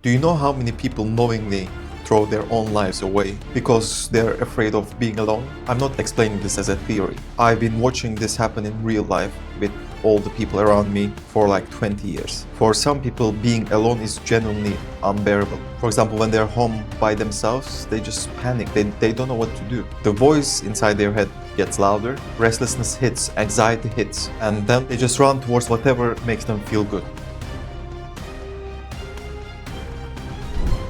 Do you know how many people knowingly throw their own lives away because they're afraid of being alone? I'm not explaining this as a theory. I've been watching this happen in real life with all the people around me for like 20 years. For some people, being alone is genuinely unbearable. For example, when they're home by themselves, they just panic. They don't know what to do. The voice inside their head gets louder, restlessness hits, anxiety hits, and then they just run towards whatever makes them feel good.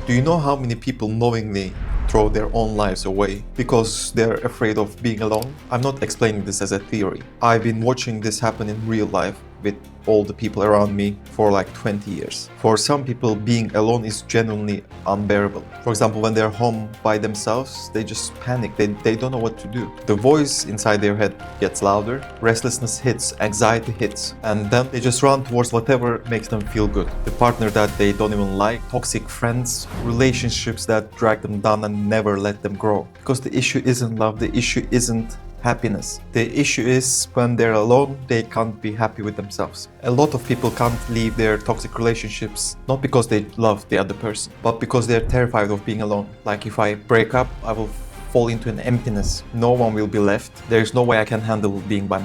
Do you know how many people knowingly throw their own lives away because they're afraid of being alone? I'm not explaining this as a theory. I've been watching this happen in real life with all the people around me for like 20 years. For some people, being alone is genuinely unbearable. For example, when they're home by themselves, they just panic. They don't know what to do. The voice inside their head gets louder, restlessness hits, anxiety hits, and then they just run towards whatever makes them feel good. The partner that they don't even like, toxic friends, relationships that drag them down and never let them grow. Because the issue isn't love, the issue isn't happiness. The issue is when they're alone, they can't be happy with themselves. A lot of people can't leave their toxic relationships, not because they love the other person, but because they're terrified of being alone. Like, if I break up, I will fall into an emptiness. No one will be left. There's no way I can handle being by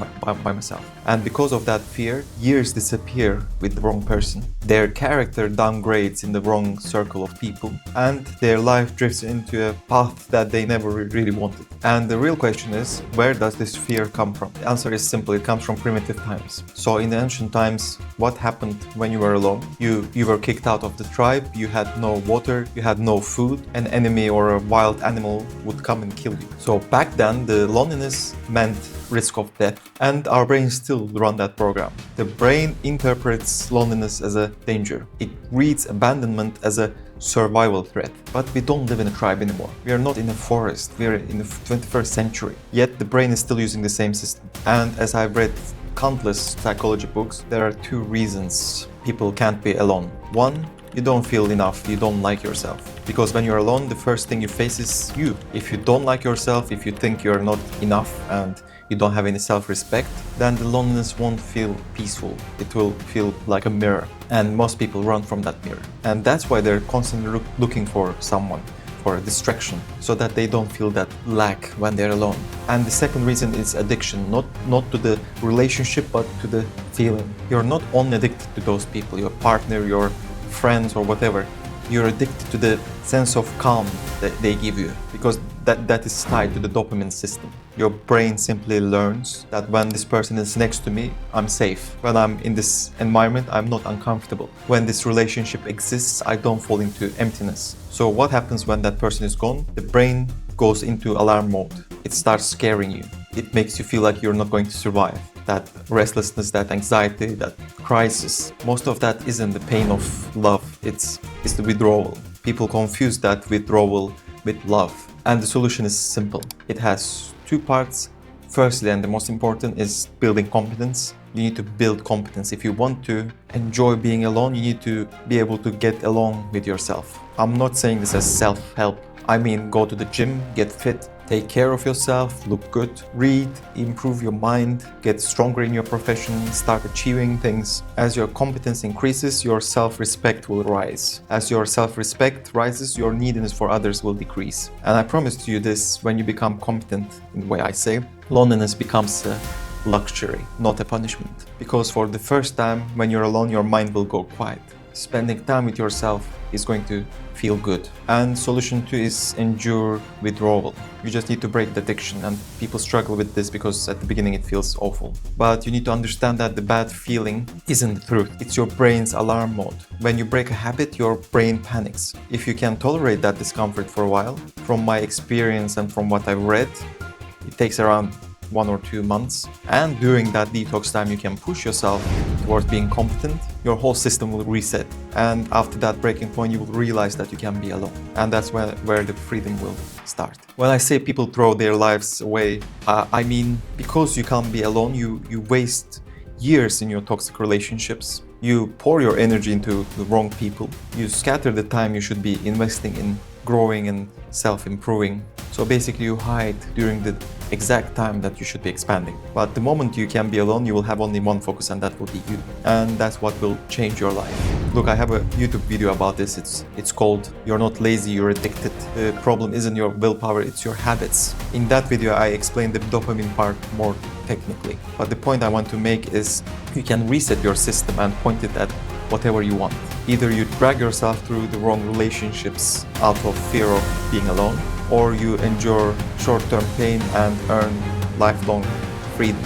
myself. And because of that fear, years disappear with the wrong person. Their character downgrades in the wrong circle of people, and their life drifts into a path that they never really wanted. And the real question is, where does this fear come from? The answer is simple. It comes from primitive times. So in the ancient times, what happened when you were alone? You were kicked out of the tribe, you had no water, you had no food, an enemy or a wild animal would come and kill you. So back then, the loneliness meant risk of death, and our brains still run that program. The brain interprets loneliness as a danger. It reads abandonment as a survival threat. But we don't live in a tribe anymore. We are not in a forest. We are in the 21st century. Yet the brain is still using the same system. And as I've read countless psychology books, there are two reasons people can't be alone. One, you don't feel enough, you don't like yourself. Because when you're alone, the first thing you face is you. If you don't like yourself, if you think you're not enough and you don't have any self-respect, then the loneliness won't feel peaceful. It will feel like a mirror. And most people run from that mirror. And that's why they're constantly looking for someone, for a distraction, so that they don't feel that lack when they're alone. And the second reason is addiction, not to the relationship, but to the feeling. You're not only addicted to those people, your partner, your friends or whatever. You're addicted to the sense of calm that they give you, because that is tied to the dopamine system. Your brain simply learns that when this person is next to me, I'm safe. When I'm in this environment, I'm not uncomfortable. When this relationship exists, I don't fall into emptiness. So what happens when that person is gone? The brain goes into alarm mode. It starts scaring you. It makes you feel like you're not going to survive. That restlessness, that anxiety, that crisis, most of that isn't the pain of love, it's the withdrawal. People confuse that withdrawal with love. And the solution is simple. It has two parts. Firstly, and the most important, is building competence. You need to build competence. If you want to enjoy being alone, you need to be able to get along with yourself. I'm not saying this as self-help. I mean, go to the gym, get fit, take care of yourself, look good, read, improve your mind, get stronger in your profession, start achieving things. As your competence increases, your self-respect will rise. As your self-respect rises, your neediness for others will decrease. And I promise you this, when you become competent in the way I say, loneliness becomes a luxury, not a punishment. Because for the first time, when you're alone, your mind will go quiet. Spending time with yourself is going to feel good. And solution two is endure withdrawal. You just need to break the addiction, and people struggle with this because at the beginning it feels awful. But you need to understand that the bad feeling isn't the truth. It's your brain's alarm mode. When you break a habit, your brain panics. If you can tolerate that discomfort for a while, from my experience and from what I've read, it takes around 1 or 2 months. And during that detox time, you can push yourself towards being competent. Your whole system will reset. And after that breaking point, you will realize that you can be alone. And that's where the freedom will start. When I say people throw their lives away, I mean, because you can't be alone, you waste years in your toxic relationships. You pour your energy into the wrong people. You scatter the time you should be investing in growing and self-improving. So basically you hide during the exact time that you should be expanding. But the moment you can be alone, you will have only one focus, and that will be you. And that's what will change your life. Look, I have a YouTube video about this. It's called "You're Not Lazy, You're Addicted." The problem isn't your willpower, it's your habits. In that video, I explained the dopamine part more technically. But the point I want to make is you can reset your system and point it at whatever you want. Either you drag yourself through the wrong relationships out of fear of being alone, or you endure short-term pain and earn lifelong freedom.